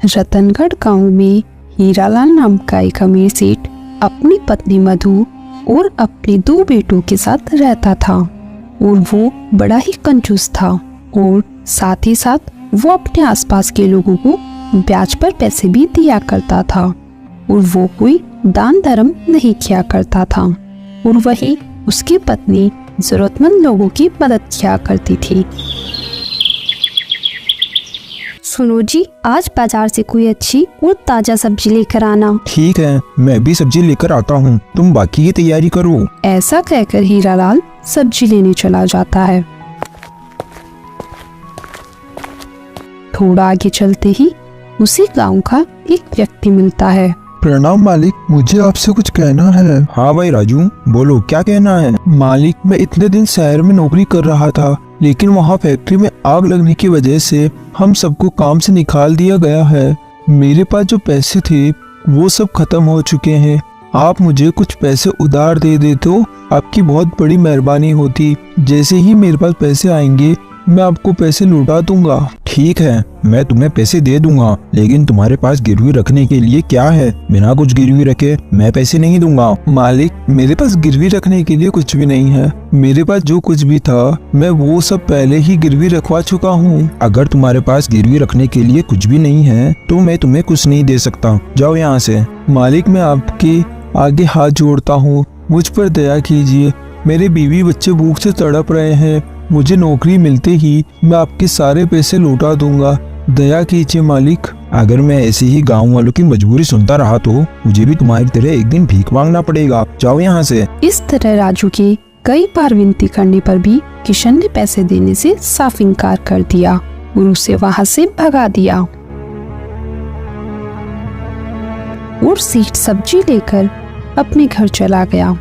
रतनगढ़ गांव में हीरालाल नाम का एक अमीर सेठ अपनी पत्नी मधु और अपने 2 बेटों के साथ रहता था और वो बड़ा ही कंजूस था और साथ ही साथ वो अपने आसपास के लोगों को ब्याज पर पैसे भी दिया करता था और वो कोई दान धर्म नहीं किया करता था और वही उसकी पत्नी जरूरतमंद लोगों की मदद किया करती थी। सुनो जी, आज बाजार से कोई अच्छी और ताजा सब्जी लेकर आना। ठीक है, मैं भी सब्जी लेकर आता हूँ, तुम बाकी की तैयारी करो। ऐसा कहकर हीरालाल सब्जी लेने चला जाता है। थोड़ा आगे चलते ही उसी गांव का एक व्यक्ति मिलता है। प्रणाम मालिक, मुझे आपसे कुछ कहना है। हाँ भाई राजू, बोलो क्या कहना है। मालिक, मैं इतने दिन शहर में नौकरी कर रहा था, लेकिन वहाँ फैक्ट्री में आग लगने की वजह से हम सबको काम से निकाल दिया गया है। मेरे पास जो पैसे थे वो सब खत्म हो चुके हैं। आप मुझे कुछ पैसे उधार दे दे तो आपकी बहुत बड़ी मेहरबानी होती। जैसे ही मेरे पास पैसे आएंगे मैं आपको पैसे लौटा दूंगा। ठीक है, मैं तुम्हें पैसे दे दूंगा, लेकिन तुम्हारे पास गिरवी रखने के लिए क्या है? बिना कुछ गिरवी रखे मैं पैसे नहीं दूंगा। मालिक, मेरे पास गिरवी रखने के लिए कुछ भी नहीं है। मेरे पास जो कुछ भी था मैं वो सब पहले ही गिरवी रखवा चुका हूँ। अगर तुम्हारे पास गिरवी रखने के लिए कुछ भी नहीं है तो मैं तुम्हें कुछ नहीं दे सकता, जाओ यहाँ से। मालिक, मैं आपके आगे हाथ जोड़ता हूँ, मुझ पर दया कीजिए। मेरे बीवी बच्चे भूख से तड़प रहे हैं। मुझे नौकरी मिलते ही मैं आपके सारे पैसे लौटा दूंगा, दया कीजिए मालिक। अगर मैं ऐसे ही गांव वालों की मजबूरी सुनता रहा तो मुझे भी तुम्हारी तरह एक दिन भीख मांगना पड़ेगा, जाओ यहाँ से। इस तरह राजू की कई बार विनती करने पर भी किशन ने पैसे देने से साफ इनकार कर दिया और उसे वहाँ से भगा दिया और सेठ सब्जी लेकर अपने घर चला गया।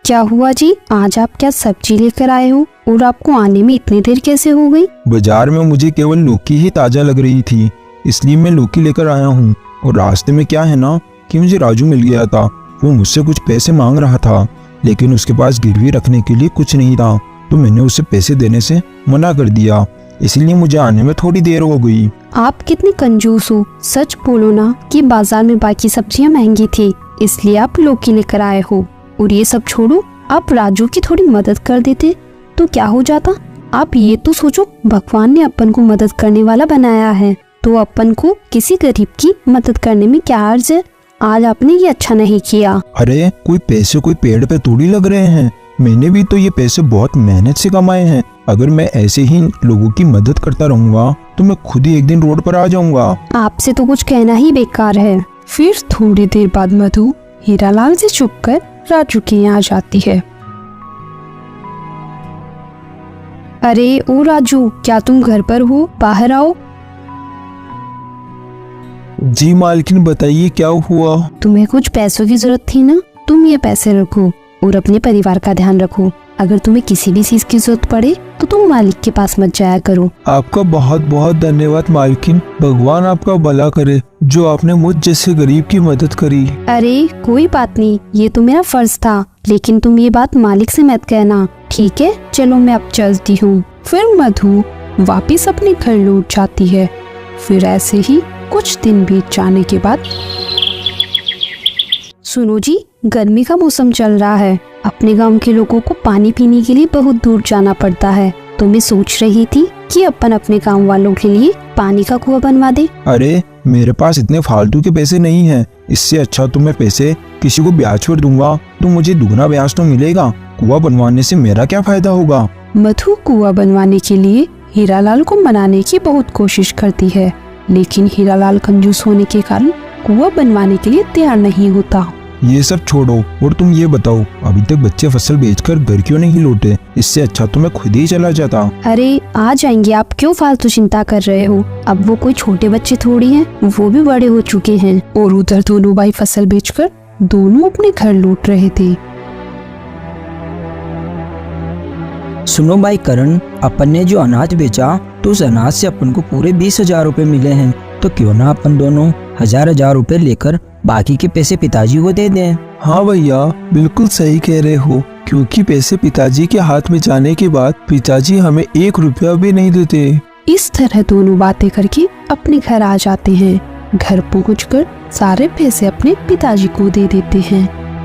क्या हुआ जी, आज आप क्या सब्जी लेकर आए हो और आपको आने में इतनी देर कैसे हो गई? बाजार में मुझे केवल लौकी ही ताजा लग रही थी, इसलिए मैं लौकी लेकर आया हूँ। और रास्ते में क्या है ना कि मुझे राजू मिल गया था। वो मुझसे कुछ पैसे मांग रहा था, लेकिन उसके पास गिरवी रखने के लिए कुछ नहीं था, तो मैंने उसे पैसे देने से मना कर दिया, इसलिए मुझे आने में थोड़ी देर हो गई। आप कितने कंजूस हो। सच बोलो ना कि बाजार में बाकी सब्जियां महंगी थी, इसलिए आप लौकी लेकर आए हो। और ये सब छोड़ो, आप राजू की थोड़ी मदद कर देते तो क्या हो जाता। आप ये तो सोचो, भगवान ने अपन को मदद करने वाला बनाया है, तो अपन को किसी गरीब की मदद करने में क्या अर्ज है। आज आपने ये अच्छा नहीं किया। अरे कोई पैसे कोई पेड़ पे थोड़ी लग रहे हैं, मैंने भी तो ये पैसे बहुत मेहनत से कमाए हैं। अगर मैं ऐसे ही लोगों की मदद करता रहूंगा तो मैं खुद ही एक दिन रोड पर आ जाऊंगा। आपसे तो कुछ कहना ही बेकार है। फिर थोड़ी देर बाद मधु हीरालाल से छुपकर राजू के यहाँ जाती है। अरे ओ राजू, क्या तुम घर पर हो? बाहर आओ। जी मालकिन, बताइए क्या हुआ? तुम्हें कुछ पैसों की जरूरत थी ना, तुम ये पैसे रखो और अपने परिवार का ध्यान रखो। अगर तुम्हें किसी भी चीज की जरूरत पड़े तो तुम मालिक के पास मत जाया करो। आपका बहुत बहुत धन्यवाद मालकिन, भगवान आपका भला करे जो आपने मुझ जैसे गरीब की मदद करी। अरे कोई बात नहीं, ये तो मेरा फर्ज था, लेकिन तुम ये बात मालिक से मत कहना, ठीक है? चलो मैं अब चलती हूँ। फिर मधु वापिस अपने घर लौट जाती है। फिर ऐसे ही कुछ दिन बीत जाने के बाद, सुनो जी, गर्मी का मौसम चल रहा है, अपने गांव के लोगों को पानी पीने के लिए बहुत दूर जाना पड़ता है, तो मैं सोच रही थी कि अपन अपने गांव वालों के लिए पानी का कुआं बनवा दे। अरे मेरे पास इतने फालतू के पैसे नहीं हैं, इससे अच्छा तो मैं पैसे किसी को ब्याज पर दूंगा तो मुझे दुगना ब्याज तो मिलेगा। कुआं बनवाने से मेरा क्या फायदा होगा। मधु कुआं बनवाने के लिए हीरालाल को मनाने की बहुत कोशिश करती है, लेकिन हीरालाल कंजूस होने के कारण कुआं बनवाने के लिए तैयार नहीं होता। ये सब छोड़ो और तुम ये बताओ, अभी तक बच्चे फसल बेचकर घर क्यों नहीं लौटे? इससे अच्छा तो मैं खुद ही चला जाता। अरे आ जाएंगे, आप क्यों फालतू चिंता कर रहे हो। अब वो कोई छोटे बच्चे थोड़ी हैं, वो भी बड़े हो चुके हैं। और उधर दोनों भाई फसल बेचकर दोनों अपने घर लौट रहे थे। सुनो भाई करण, अपन ने जो अनाज बेचा तो उस अनाज से अपन को पूरे 20,000 रुपए मिले हैं, तो क्यों ना अपन दोनों हजार रुपए लेकर बाकी के पैसे पिताजी को दे दें। हाँ भैया, बिल्कुल सही कह रहे हो, क्योंकि पैसे पिताजी के हाथ में जाने के बाद पिताजी हमें 1 रुपया भी नहीं देते। इस तरह दोनों बातें करके अपने घर आ जाते हैं। घर पहुंचकर सारे पैसे अपने पिताजी को दे देते हैं।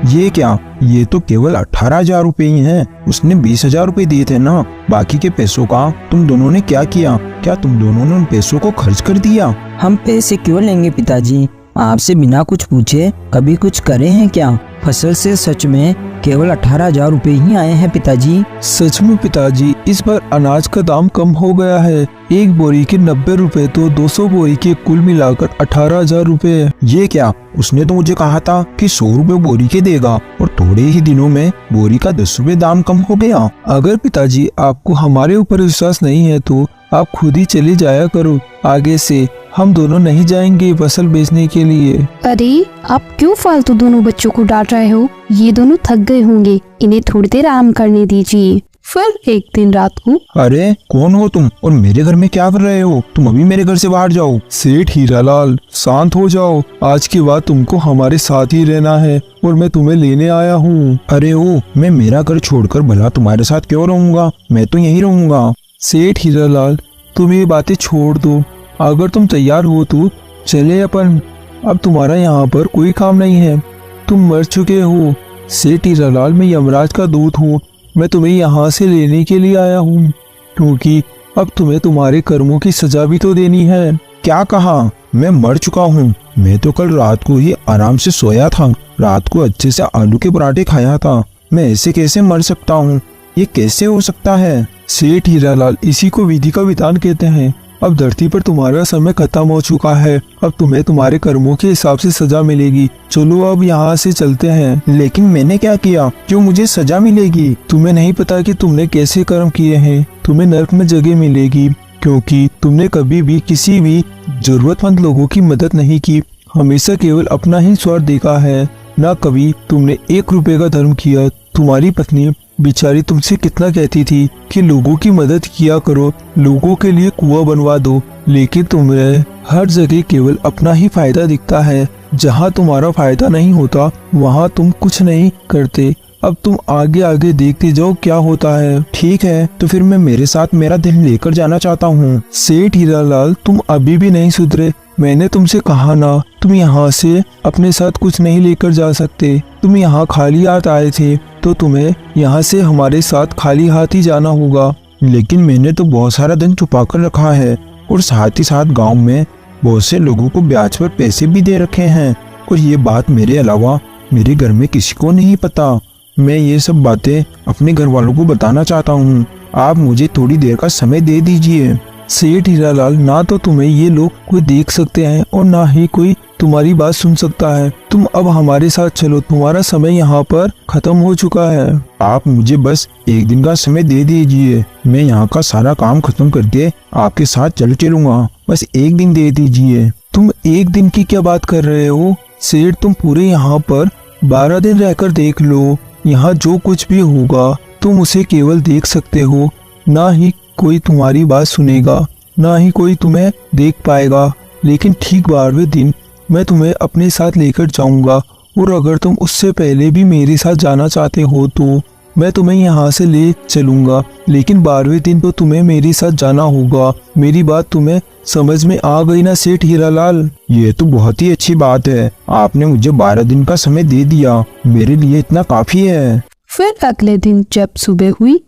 ये क्या, ये तो केवल 18,000 रुपए ही हैं। उसने 20,000 रुपए दिए थे ना। बाकी के पैसों का तुम दोनों ने क्या किया? क्या तुम दोनों ने उन पैसों को खर्च कर दिया? हम पैसे क्यों लेंगे पिताजी? आपसे बिना कुछ पूछे कभी कुछ करे हैं क्या? फसल से सच में केवल 18,000 रुपए ही आए हैं पिताजी। सच में पिताजी, इस बार अनाज का दाम कम हो गया है। एक बोरी के 90 रुपए तो 200 बोरी के कुल मिलाकर 18,000 रुपए। ये क्या, उसने तो मुझे कहा था कि 100 रुपए बोरी के देगा और थोड़े ही दिनों में बोरी का 10 रुपए दाम कम हो गया। अगर पिताजी आपको हमारे ऊपर विश्वास नहीं है तो आप खुद ही चले जाया करो। आगे से हम दोनों नहीं जाएंगे फसल बेचने के लिए। अरे आप क्यों फालतू दोनों बच्चों को डांट रहे हो? ये दोनों थक गए होंगे, इन्हें थोड़ी देर आराम करने दीजिए। फिर एक दिन रात को अरे कौन हो तुम और मेरे घर में क्या कर रहे हो? तुम अभी मेरे घर से बाहर जाओ। सेठ हीरालाल, शांत हो जाओ। आज के बाद तुमको हमारे साथ ही रहना है और मैं तुम्हें लेने आया हूँ। अरे ओ, मैं मेरा घर छोड़कर भला तुम्हारे साथ क्यों रहूंगा? मैं तो यहीं रहूंगा। सेठ हीरालाल, तुम ये बातें छोड़ दो। अगर तुम तैयार हो तो चले अपन। अब तुम्हारा यहाँ पर कोई काम नहीं है, तुम मर चुके हो। सेठ हीरालाल, मैं यमराज का दूत हूँ। मैं तुम्हें यहाँ से लेने के लिए आया हूँ क्योंकि अब तुम्हें तुम्हारे कर्मों की सजा भी तो देनी है। क्या कहा? मैं मर चुका हूँ? मैं तो कल रात को ही आराम से सोया था। रात को अच्छे से आलू के पराठे खाया था। मैं ऐसे कैसे मर सकता हूँ? ये कैसे हो सकता है? सेठ हीरालाल, इसी को विधि का विधान कहते हैं। अब धरती पर तुम्हारा समय खत्म हो चुका है। अब तुम्हें तुम्हारे कर्मों के हिसाब से सजा मिलेगी। चलो अब यहाँ से चलते हैं। लेकिन मैंने क्या किया जो मुझे सजा मिलेगी? तुम्हें नहीं पता कि तुमने कैसे कर्म किए हैं? तुम्हें नरक में जगह मिलेगी क्योंकि तुमने कभी भी किसी भी जरूरतमंद लोगों की मदद नहीं की। हमेशा केवल अपना ही स्वार्थ देखा है। ना कभी तुमने 1 रुपए का धर्म किया। तुम्हारी पत्नी बेचारी तुमसे कितना कहती थी कि लोगों की मदद किया करो, लोगों के लिए कुआं बनवा दो, लेकिन तुम्हें हर जगह केवल अपना ही फायदा दिखता है। जहाँ तुम्हारा फायदा नहीं होता वहाँ तुम कुछ नहीं करते। अब तुम आगे आगे देखते जाओ क्या होता है। ठीक है, तो फिर मैं मेरे साथ मेरा दिल लेकर जाना चाहता हूँ। सेठ हीरालाल, तुम अभी भी नहीं सुधरे। मैंने तुमसे कहा ना, तुम यहाँ से अपने साथ कुछ नहीं लेकर जा सकते। तुम यहाँ खाली हाथ आए थे तो तुम्हें यहाँ से हमारे साथ खाली हाथ ही जाना होगा। लेकिन मैंने तो बहुत सारा धन छुपा कर रखा है और साथ ही साथ गांव में बहुत से लोगों को ब्याज पर पैसे भी दे रखे हैं और ये बात मेरे अलावा मेरे घर में किसी को नहीं पता। मैं ये सब बातें अपने घर वालों को बताना चाहता हूँ। आप मुझे थोड़ी देर का समय दे दीजिए। सेठ हीरालाल, ना तो तुम्हें ये लोग कोई देख सकते हैं और ना ही कोई तुम्हारी बात सुन सकता है। तुम अब हमारे साथ चलो, तुम्हारा समय यहाँ पर खत्म हो चुका है। आप मुझे बस एक दिन का समय दे दीजिए। मैं यहाँ का सारा काम खत्म करके आपके साथ चलूंगा। बस एक दिन दे दीजिए। तुम एक दिन की क्या बात कर रहे हो सेठ? तुम पूरे यहाँ पर 12 दिन रहकर देख लो। यहाँ जो कुछ भी होगा तुम उसे केवल देख सकते हो। ना ही कोई तुम्हारी बात सुनेगा, ना ही कोई तुम्हें देख पाएगा। लेकिन ठीक 12वें दिन मैं तुम्हें अपने साथ लेकर जाऊंगा और अगर तुम उससे पहले भी मेरे साथ जाना चाहते हो तो मैं तुम्हें यहाँ से ले चलूंगा। लेकिन 12वें दिन तो तुम्हें मेरे साथ जाना होगा। मेरी बात तुम्हें समझ में आ गई ना सेठ हीरालाल? ये तो बहुत ही अच्छी बात है। आपने मुझे 12 दिन का समय दे दिया, मेरे लिए इतना काफी है। फिर अगले दिन जब सुबह हुई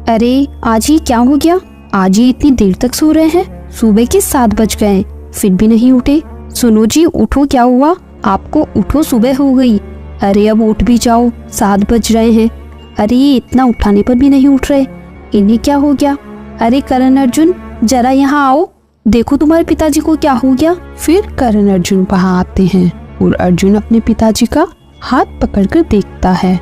अरे आज ही क्या हो गया? आज ही इतनी देर तक सो रहे हैं। सुबह के 7 बज गए फिर भी नहीं उठे। सुनो जी, उठो, क्या हुआ आपको? उठो, सुबह हो गई। अरे अब उठ भी जाओ, 7 बज रहे हैं। अरे ये इतना उठाने पर भी नहीं उठ रहे, इन्हें क्या हो गया? अरे करण अर्जुन, जरा यहाँ आओ, देखो तुम्हारे पिताजी को क्या हो गया। फिर करण अर्जुन वहाँ आते हैं और अर्जुन अपने पिताजी का हाथ पकड़कर देखता है।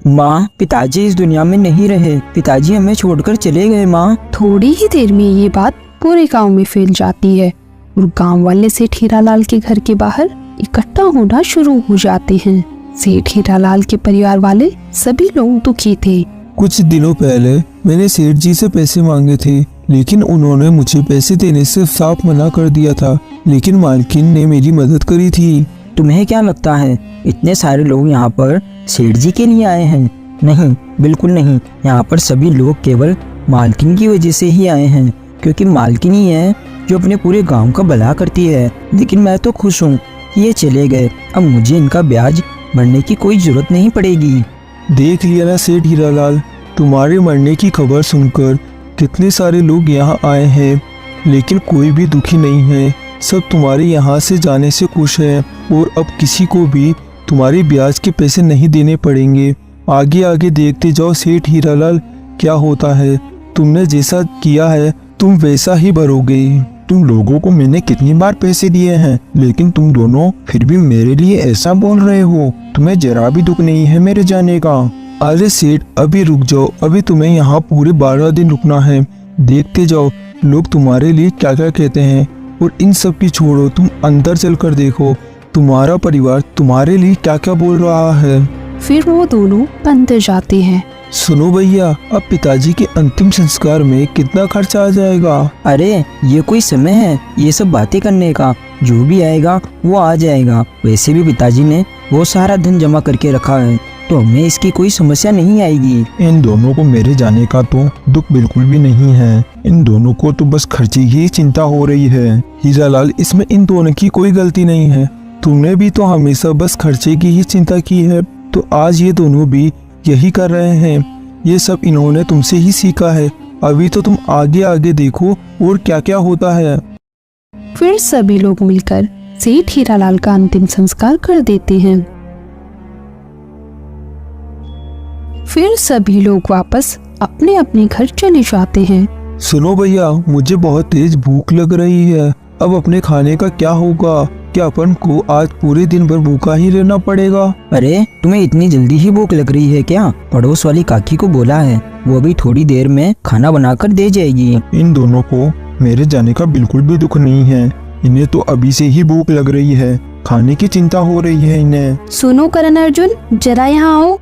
माँ, पिताजी इस दुनिया में नहीं रहे। पिताजी हमें छोड़कर चले गए माँ। थोड़ी ही देर में ये बात पूरे गांव में फैल जाती है और गांव वाले सेठ हीरालाल के घर के बाहर इकट्ठा होना शुरू हो जाते हैं। सेठ हीरालाल के परिवार वाले सभी लोग दुखी थे। कुछ दिनों पहले मैंने सेठ जी से पैसे मांगे थे, लेकिन उन्होंने मुझे पैसे देने से साफ मना कर दिया था। लेकिन मालकिन ने मेरी मदद करी थी। तुम्हें क्या लगता है इतने सारे लोग यहाँ पर सेठ जी के लिए आए हैं? नहीं, बिल्कुल नहीं। यहाँ पर सभी लोग केवल मालकिन की वजह से ही आए हैं, क्योंकि मालकिन ही है जो अपने पूरे गांव का भला करती है। लेकिन मैं तो खुश हूँ कि ये चले गए, अब मुझे इनका ब्याज भरने की कोई जरूरत नहीं पड़ेगी। देख लिया ना सेठ हीरालाल, तुम्हारे मरने की खबर सुनकर कितने सारे लोग यहाँ आए हैं, लेकिन कोई भी दुखी नहीं है। सब तुम्हारे यहाँ से जाने से खुश है और अब किसी को भी तुम्हारे ब्याज के पैसे नहीं देने पड़ेंगे। आगे आगे देखते जाओ सेठ हीरालाल, क्या होता है। तुमने जैसा किया है तुम वैसा ही भरोगे। तुम लोगों को मैंने कितनी बार पैसे दिए हैं, लेकिन तुम दोनों फिर भी मेरे लिए ऐसा बोल रहे हो। तुम्हें जरा भी दुख नहीं है मेरे जाने का। अरे सेठ अभी रुक जाओ, अभी तुम्हें यहाँ पूरे 12 दिन रुकना है। देखते जाओ लोग तुम्हारे लिए क्या क्या कहते हैं। और इन सब की छोड़ो, तुम अंदर चलकर देखो तुम्हारा परिवार तुम्हारे लिए क्या क्या बोल रहा है। फिर वो दोनों अंदर जाते हैं। सुनो भैया, अब पिताजी के अंतिम संस्कार में कितना खर्चा आ जाएगा? अरे ये कोई समय है ये सब बातें करने का? जो भी आएगा वो आ जाएगा। वैसे भी पिताजी ने वो सारा धन जमा करके रखा है, तो हमें इसकी कोई समस्या नहीं आएगी। इन दोनों को मेरे जाने का तो दुख बिल्कुल भी नहीं है। इन दोनों को तो बस खर्चे की चिंता हो रही है। हीरालाल, इसमें इन दोनों की कोई गलती नहीं है। तुमने भी तो हमेशा बस खर्चे की ही चिंता की है, तो आज ये दोनों भी यही कर रहे हैं। ये सब इन्होंने तुमसे ही सीखा है। अभी तो तुम आगे आगे देखो और क्या क्या होता है। फिर सभी लोग मिलकर सेठ हीरालाल का अंतिम संस्कार कर देते हैं। फिर सभी लोग वापस अपने अपने घर चले जाते हैं। सुनो भैया, मुझे बहुत तेज भूख लग रही है। अब अपने खाने का क्या होगा? क्या अपन को आज पूरे दिन भर भूखा ही रहना पड़ेगा? अरे तुम्हें इतनी जल्दी ही भूख लग रही है क्या? पड़ोस वाली काकी को बोला है, वो भी थोड़ी देर में खाना बनाकर दे जाएगी। इन दोनों को मेरे जाने का बिल्कुल भी दुख नहीं है। इन्हें तो अभी से ही भूख लग रही है, खाने की चिंता हो रही है इन्हें। सुनो करण अर्जुन, जरा यहाँ आओ।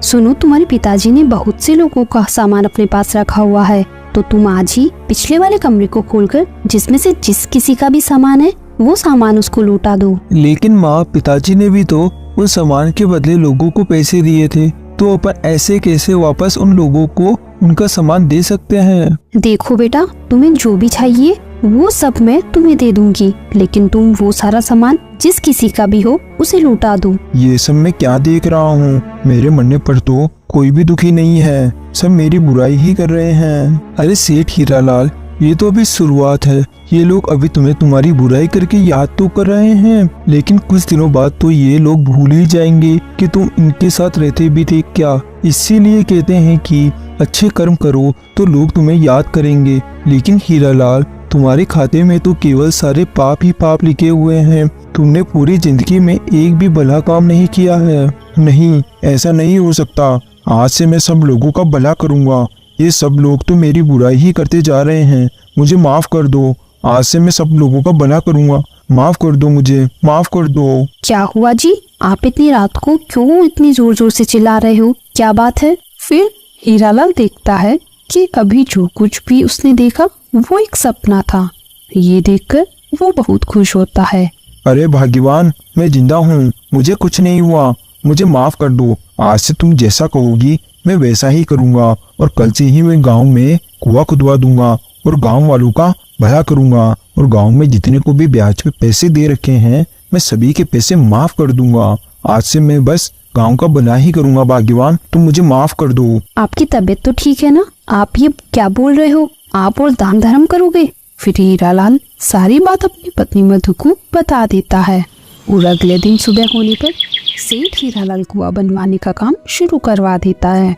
सुनो, तुम्हारे पिताजी ने बहुत से लोगों का सामान अपने पास रखा हुआ है, तो तुम आज ही पिछले वाले कमरे को खोलकर जिसमें से जिस किसी का भी सामान है वो सामान उसको लौटा दो। लेकिन माँ, पिताजी ने भी तो उन सामान के बदले लोगों को पैसे दिए थे, तो अपन ऐसे कैसे वापस उन लोगों को उनका सामान दे सकते हैं? देखो बेटा, तुम्हें जो भी चाहिए वो सब मैं तुम्हें दे दूंगी, लेकिन तुम वो सारा सामान जिस किसी का भी हो उसे लौटा दो। ये सब मैं क्या देख रहा हूँ? मेरे मरने पर तो कोई भी दुखी नहीं है, सब मेरी बुराई ही कर रहे हैं। अरे सेठ हीरालाल, ये तो अभी शुरुआत है। ये लोग अभी तुम्हें तुम्हारी बुराई करके याद तो कर रहे हैं, लेकिन कुछ दिनों बाद तो ये लोग भूल ही जाएंगे कि तुम इनके साथ रहते भी थे क्या। इसीलिए कहते हैं कि अच्छे कर्म करो तो लोग तुम्हें याद करेंगे। लेकिन हीरालाल, तुम्हारे खाते में तो केवल सारे पाप ही पाप लिखे हुए हैं। तुमने पूरी जिंदगी में एक भी भला काम नहीं किया है। नहीं, ऐसा नहीं हो सकता। आज से मैं सब लोगों का भला करूंगा। ये सब लोग तो मेरी बुराई ही करते जा रहे हैं। मुझे माफ कर दो। आज से मैं सब लोगों का भला करूंगा। माफ कर दो, मुझे माफ कर दो। क्या हुआ जी, आप इतनी रात को क्यों इतनी जोर जोर से चिल्ला रहे हो? क्या बात है? फिर हीरालाल देखता है कि अभी जो कुछ भी उसने देखा वो एक सपना था। ये देखकर वो बहुत खुश होता है। अरे भाग्यवान, मैं जिंदा हूँ, मुझे कुछ नहीं हुआ। मुझे माफ कर दो। आज से तुम जैसा कहोगी मैं वैसा ही करूँगा, और कल से ही मैं गांव में कुआं खुदवा दूंगा और गांव वालों का भला करूँगा, और गांव में जितने को भी ब्याज पे पैसे दे रखे हैं मैं सभी के पैसे माफ कर दूंगा। आज से मैं बस गांव का भला ही करूँगा। भाग्यवान, तुम मुझे माफ कर दो। आपकी तबीयत तो ठीक है ना? आप ये क्या बोल रहे हो? आप और दान धर्म करोगे? फिर हीरालाल सारी बात अपनी पत्नी मधु को बता देता है, और अगले दिन सुबह होने पर सेठ हीरालाल कुआं बनवाने का काम शुरू करवा देता है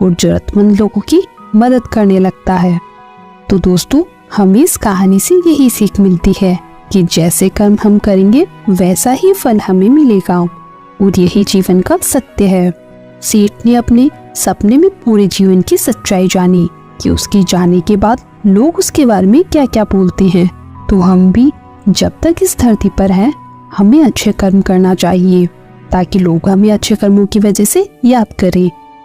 और जरूरतमंद लोगों की मदद करने लगता है। तो दोस्तों, हमें इस कहानी से यही सीख मिलती है कि जैसे कर्म हम करेंगे वैसा ही फल हमें मिलेगा, और यही जीवन का सत्य है। सेठ ने अपने सपने में पूरे जीवन की सच्चाई जानी कि उसके जाने के बाद लोग उसके बारे में क्या क्या बोलते हैं। तो हम भी जब तक इस धरती पर हैं हमें अच्छे कर्म करना चाहिए, ताकि लोग हमें अच्छे कर्मों की वजह से याद करें।